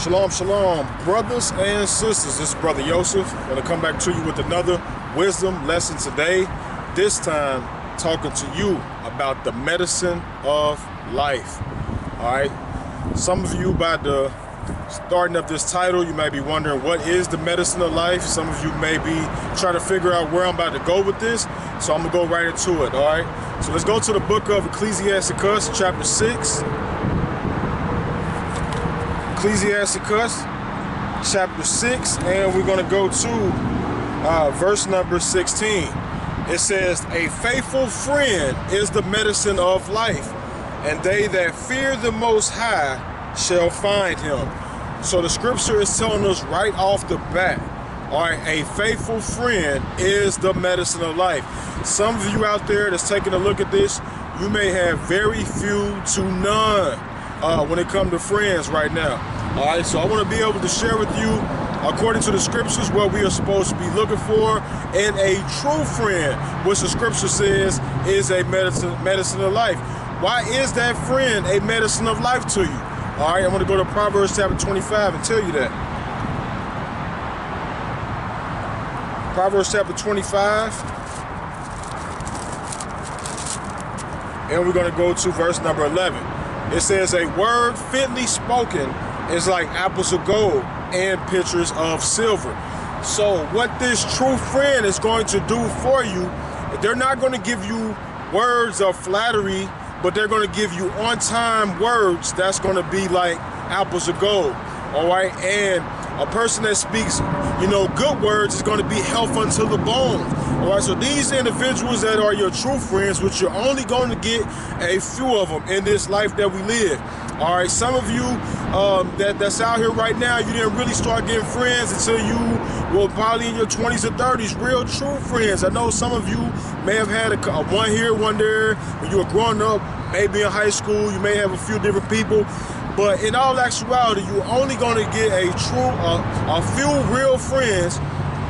Shalom, shalom, brothers and sisters. This is Brother Joseph. I'm going to come back to you with another wisdom lesson today. This time, talking to you about the medicine of life. All right. Some of you, by the starting of this title, you may be wondering what is the medicine of life. Some of you may be trying to figure out where I'm about to go with this. So I'm going to go right into it. All right. So let's go to the book of Ecclesiasticus, chapter 6. Ecclesiasticus chapter 6, and we're going to go to verse number 16. It says, "A faithful friend is the medicine of life, and they that fear the Most High shall find him." So the scripture is telling us right off the bat, all right, a faithful friend is the medicine of life. Some of you out there that's taking a look at this, you may have very few to none when it comes to friends right now. All right, so I want to be able to share with you, according to the scriptures, what we are supposed to be looking for in a true friend, which the scripture says is a medicine of life. Why is that friend a medicine of life to you? All right, I'm going to go to Proverbs chapter 25 and tell you that. Proverbs chapter 25. And we're going to go to verse number 11. It says, "A word fitly spoken is like apples of gold and pitchers of silver." So what this true friend is going to do for you, they're not going to give you words of flattery, but they're going to give you on-time words that's going to be like apples of gold. All right. And a person that speaks, good words is going to be health unto the bones. All right. So these individuals that are your true friends, which you're only going to get a few of them in this life that we live. All right. Some of you that's out here right now, you didn't really start getting friends until you were probably in your 20s or 30s, real true friends. I know some of you may have had a one here, one there when you were growing up, maybe in high school. You may have a few different people. But in all actuality, you're only going to get a few real friends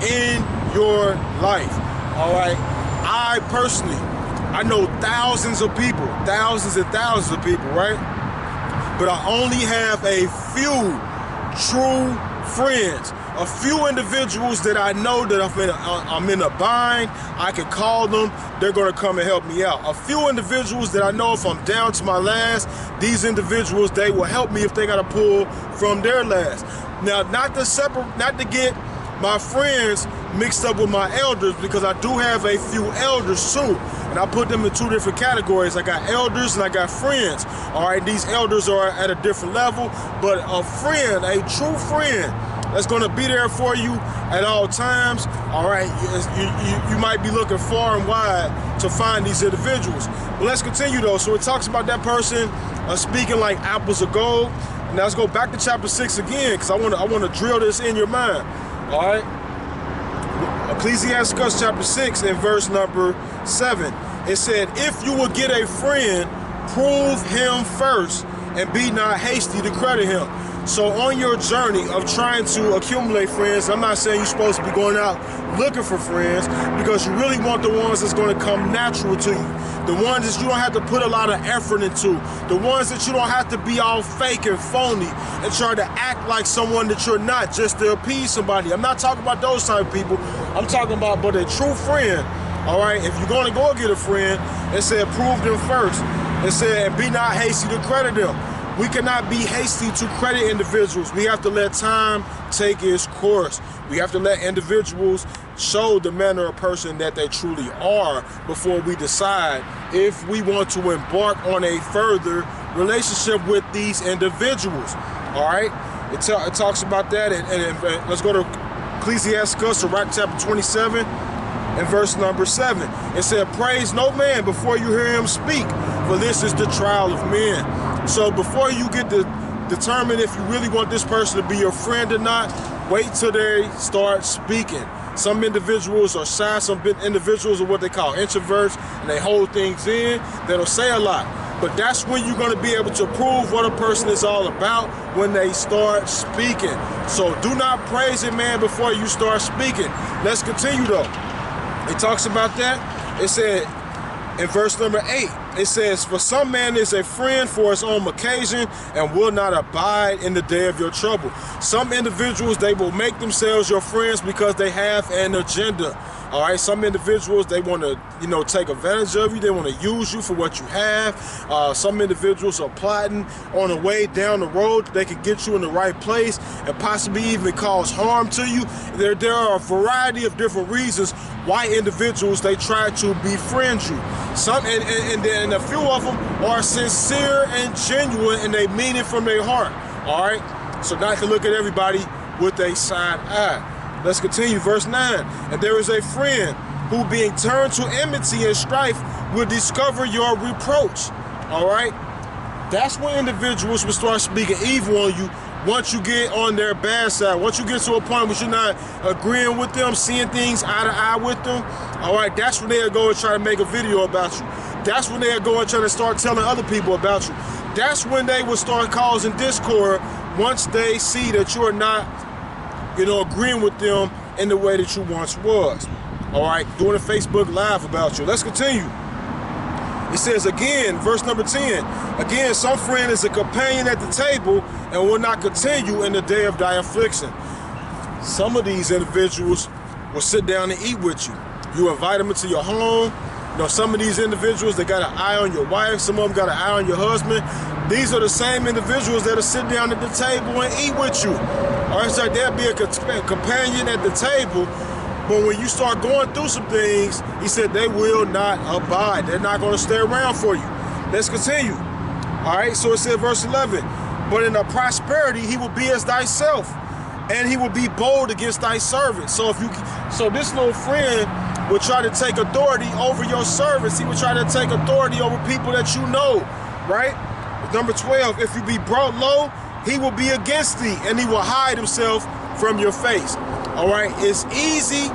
in your life. All right. I personally know thousands and thousands of people, right? But I only have a few true friends. A few individuals that I know that I'm in a bind, I can call them, they're going to come and help me out. A few individuals that I know if I'm down to my last, these individuals, they will help me if they got to pull from their last. Now, not to get my friends mixed up with my elders, because I do have a few elders too. And I put them in two different categories. I got elders and I got friends. All right, these elders are at a different level, but a friend, a true friend, that's going to be there for you at all times. All right, you might be looking far and wide to find these individuals. But let's continue though. So it talks about that person speaking like apples of gold. Now let's go back to chapter 6 again, because I want to drill this in your mind. All right, Ecclesiasticus chapter 6 and verse number 7. It said, "If you will get a friend, prove him first, and be not hasty to credit him." So on your journey of trying to accumulate friends, I'm not saying you're supposed to be going out looking for friends, because you really want the ones that's going to come natural to you. The ones that you don't have to put a lot of effort into. The ones that you don't have to be all fake and phony and try to act like someone that you're not just to appease somebody. I'm not talking about those type of people. I'm talking about but a true friend. All right, if you're going to go get a friend, it said prove them first. It said be not hasty to credit them. We cannot be hasty to credit individuals. We have to let time take its course. We have to let individuals show the manner of person that they truly are before we decide if we want to embark on a further relationship with these individuals. All right, it talks about that, and let's go to Ecclesiasticus, chapter 27 and verse number 7. It said, "Praise no man before you hear him speak, for this is the trial of men." So before you get to determine if you really want this person to be your friend or not, wait till they start speaking. Some individuals are shy, some individuals are what they call introverts, and they hold things in. They don't say a lot. But that's when you're going to be able to prove what a person is all about, when they start speaking. So do not praise a man before you start speaking. Let's continue though. It talks about that. It said, In verse number 8, it says, for some man is a friend for his own occasion and will not abide in the day of your trouble. Some individuals, they will make themselves your friends because they have an agenda. All right, some individuals, they want to, take advantage of you. They want to use you for what you have. Some individuals are plotting on a way down the road. They can get you in the right place and possibly even cause harm to you. There are a variety of different reasons why individuals, they try to befriend you. Some and a few of them are sincere and genuine, and they mean it from their heart. All right, so not to look at everybody with a side eye. Let's continue, verse 9. And there is a friend who, being turned to enmity and strife, will discover your reproach. All right? That's when individuals will start speaking evil on you once you get on their bad side. Once you get to a point where you're not agreeing with them, seeing things eye to eye with them, all right, that's when they'll go and try to make a video about you. That's when they'll go and try to start telling other people about you. That's when they will start causing discord once they see that you're not agreeing with them in the way that you once was. All right, doing a Facebook Live about you. Let's continue. It says again, verse number 10, again, some friend is a companion at the table and will not continue in the day of thy affliction. Some of these individuals will sit down and eat with you. You invite them into your home. Some of these individuals, they got an eye on your wife. Some of them got an eye on your husband. These are the same individuals that'll sit down at the table and eat with you. All right, so there'll be a companion at the table, but when you start going through some things, he said they will not abide. They're not going to stay around for you. Let's continue. All right, so it said verse 11, but in the prosperity he will be as thyself, and he will be bold against thy servant. So this little friend will try to take authority over your servants. He will try to take authority over people that you know, right? Number 12, if you be brought low, he will be against thee, and he will hide himself from your face. All right, it's easy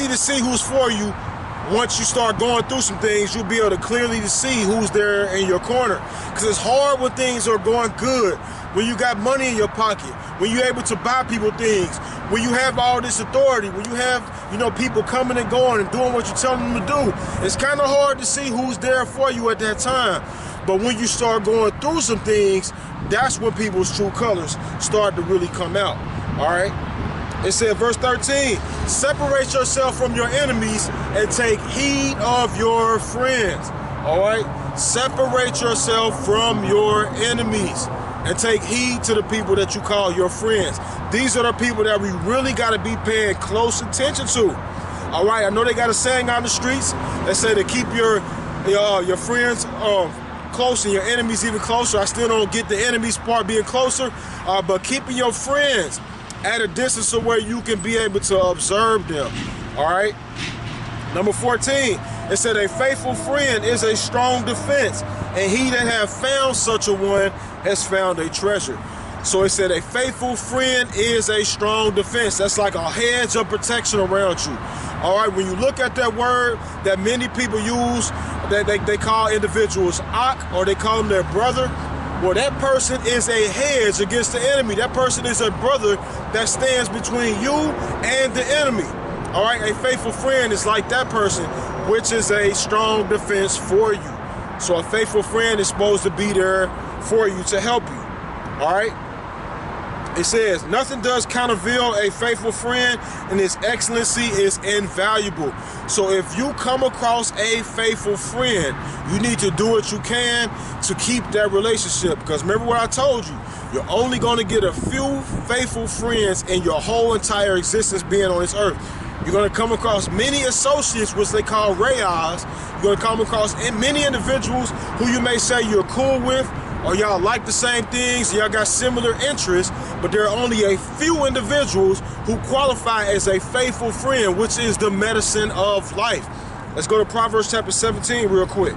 to see who's for you. Once you start going through some things, you'll be able to clearly see who's there in your corner. Because it's hard when things are going good, when you got money in your pocket, when you're able to buy people things, when you have all this authority, when you have, people coming and going and doing what you tell them to do. It's kind of hard to see who's there for you at that time. But when you start going through some things, that's when people's true colors start to really come out. All right? It said, verse 13, separate yourself from your enemies and take heed of your friends. All right? Separate yourself from your enemies and take heed to the people that you call your friends. These are the people that we really got to be paying close attention to. All right? I know they got a saying on the streets that say to keep your friends close and your enemies even closer. I still don't get the enemies part being closer, but keeping your friends at a distance so where you can be able to observe them. All right. Number 14, it said a faithful friend is a strong defense, and he that hath found such a one has found a treasure. So it said a faithful friend is a strong defense. That's like a hedge of protection around you. All right, when you look at that word that many people use, that they call individuals ak, or they call them their brother, well, that person is a hedge against the enemy. That person is a brother that stands between you and the enemy. All right, a faithful friend is like that person, which is a strong defense for you. So a faithful friend is supposed to be there for you to help you. All right. It says, nothing does countervail a faithful friend, and his excellency is invaluable. So if you come across a faithful friend, you need to do what you can to keep that relationship. Because remember what I told you, you're only going to get a few faithful friends in your whole entire existence being on this earth. You're going to come across many associates, which they call rayas. You're going to come across many individuals who you may say you're cool with, or y'all like the same things, y'all got similar interests, but there are only a few individuals who qualify as a faithful friend, which is the medicine of life. Let's go to Proverbs chapter 17 real quick.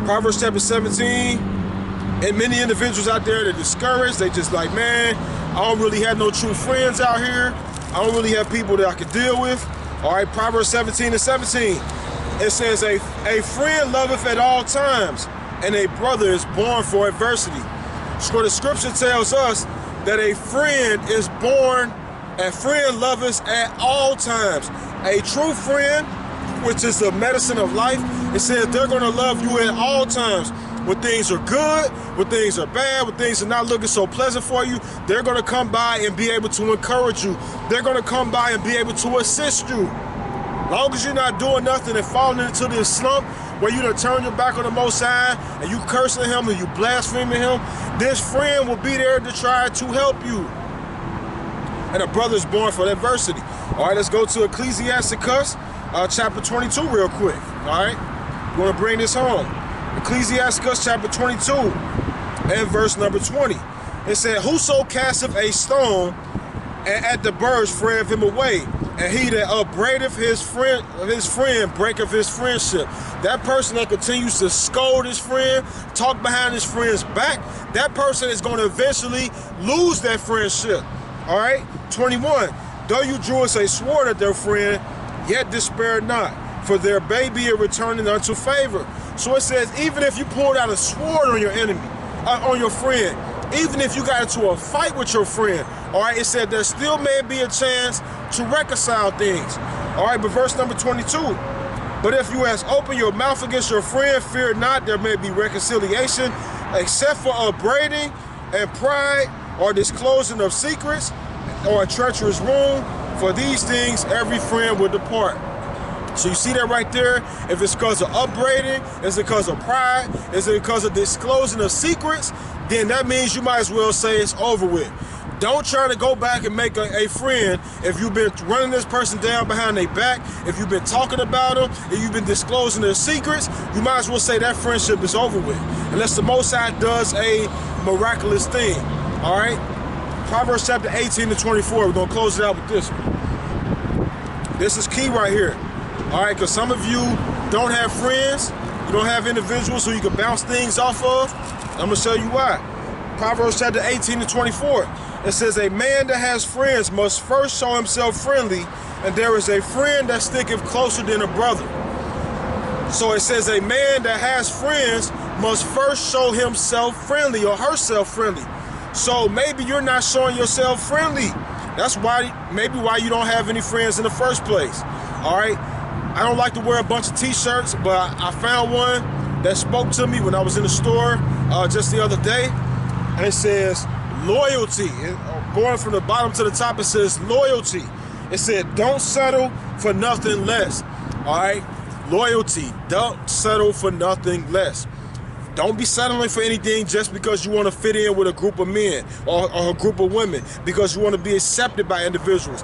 Proverbs chapter 17, and many individuals out there that are discouraged, they just like, man, I don't really have no true friends out here. I don't really have people that I can deal with. All right, Proverbs 17 and 17. It says, a friend loveth at all times, and a brother is born for adversity. So the scripture tells us that a friend is born, a friend loveth at all times. A true friend, which is the medicine of life, it says they're going to love you at all times. When things are good, when things are bad, when things are not looking so pleasant for you, they're going to come by and be able to encourage you. They're going to come by and be able to assist you. Long as you're not doing nothing and falling into this slump where you done turn your back on the Most High and you cursing him and you blaspheming him, this friend will be there to try to help you. And a brother is born for adversity. All right, let's go to Ecclesiasticus chapter 22 real quick. All right, we're going to bring this home. Ecclesiasticus chapter 22 and verse number 20. It said, whoso casteth a stone and at the birds friend him away, and he that upbraideth his friend breaketh his friendship. That person that continues to scold his friend, talk behind his friend's back, that person is going to eventually lose that friendship. All right, 21. Though you drew us a sword at their friend, yet despair not, for their baby is returning unto favor. So it says, even if you pulled out a sword on your enemy, on your friend, even if you got into a fight with your friend, all right, it said there still may be a chance to reconcile things. All right, but verse number 22. But if you has opened your mouth against your friend, fear not, there may be reconciliation, except for upbraiding and pride, or disclosing of secrets, or a treacherous wound. For these things every friend will depart. So you see that right there? If it's because of upbraiding, is it because of pride, is it because of disclosing of secrets, then that means you might as well say it's over with. Don't try to go back and make a friend if you've been running this person down behind their back, if you've been talking about them, if you've been disclosing their secrets, you might as well say that friendship is over with. Unless the Most High does a miraculous thing. All right? Proverbs chapter 18 to 24. We're going to close it out with this one. This is key right here. All right, because some of you don't have friends, you don't have individuals who you can bounce things off of. I'm going to show you why. Proverbs chapter 18 to 24. It says, a man that has friends must first show himself friendly, and there is a friend that sticketh closer than a brother. So it says a man that has friends must first show himself friendly or herself friendly. So maybe you're not showing yourself friendly. That's maybe why you don't have any friends in the first place. All right? I don't like to wear a bunch of t-shirts, but I found one that spoke to me when I was in the store just the other day. And it says loyalty. Going from the bottom to the top, it says loyalty. It said, don't settle for nothing less. All right? Loyalty. Don't settle for nothing less. Don't be settling for anything just because you want to fit in with a group of men or a group of women, because you want to be accepted by individuals.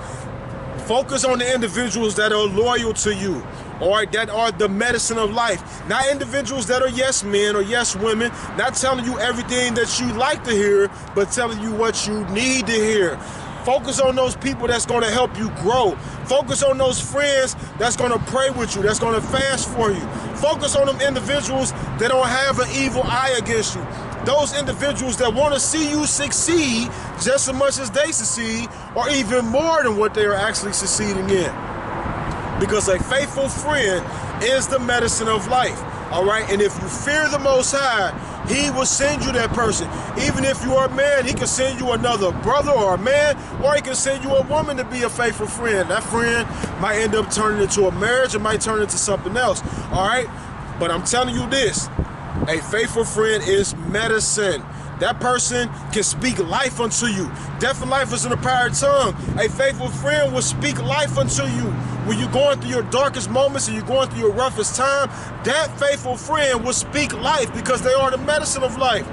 Focus on the individuals that are loyal to you, or that are the medicine of life. Not individuals that are yes men or yes women, not telling you everything that you like to hear, but telling you what you need to hear. Focus on those people that's going to help you grow. Focus on those friends that's going to pray with you, that's going to fast for you. Focus on them individuals that don't have an evil eye against you. Those individuals that want to see you succeed just as much as they succeed, or even more than what they are actually succeeding in. Because a faithful friend is the medicine of life. All right? And if you fear the Most High, He will send you that person. Even if you are a man, He can send you another brother or a man, or He can send you a woman to be a faithful friend. That friend might end up turning into a marriage, it might turn into something else. All right? But I'm telling you this, a faithful friend is medicine. That person can speak life unto you. Death and life is in the power of the tongue. A faithful friend will speak life unto you. When you're going through your darkest moments and you're going through your roughest time, that faithful friend will speak life, because they are the medicine of life.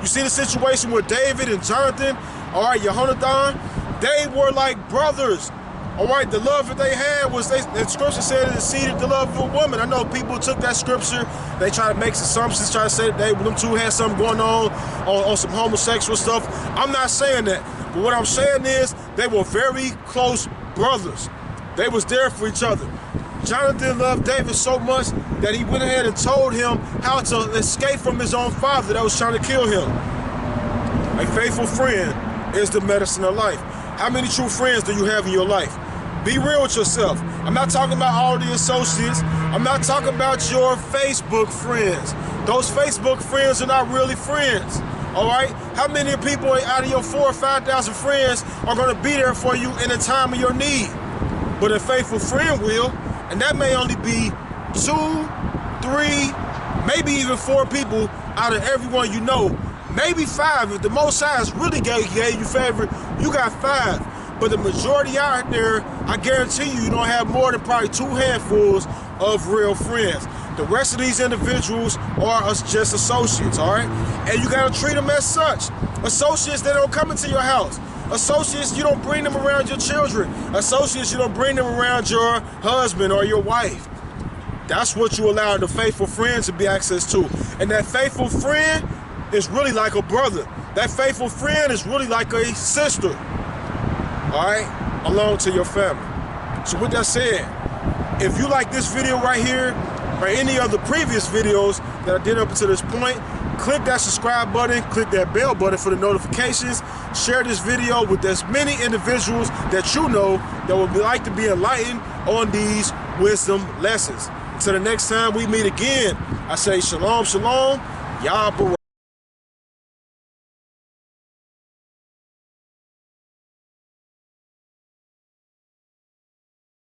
You see the situation with David and Jonathan, all right, Jonathan, they were like brothers. All right, the love that they had was, the scripture said it exceeded the love of a woman. I know people took that scripture, they try to make assumptions, try to say that them two had something going on some homosexual stuff. I'm not saying that, but what I'm saying is they were very close brothers. They was there for each other. Jonathan loved David so much that he went ahead and told him how to escape from his own father that was trying to kill him. A faithful friend is the medicine of life. How many true friends do you have in your life? Be real with yourself. I'm not talking about all the associates. I'm not talking about your Facebook friends. Those Facebook friends are not really friends. All right? How many people out of your 4,000 or 5,000 friends are going to be there for you in the time of your need? but a faithful friend will, and that may only be 2, 3, maybe even 4 people out of everyone you know, maybe 5. If the Most High really gave you favor, you got 5. But the majority out there, I guarantee you don't have more than probably 2 handfuls of real friends. The rest of these individuals are just associates, all right? And you gotta treat them as such. Associates, they don't come into your house. Associates, you don't bring them around your children. Associates, you don't bring them around your husband or your wife. That's what you allow the faithful friend to be access to. And that faithful friend is really like a brother. That faithful friend is really like a sister, all right, along to your family. So with that said, if you like this video right here, or any of the previous videos that I did up until this point, click that subscribe button, click that bell button for the notifications, share this video with as many individuals that you know that would like to be enlightened on these wisdom lessons. Until the next time we meet again, I say shalom, shalom, Yah Barah.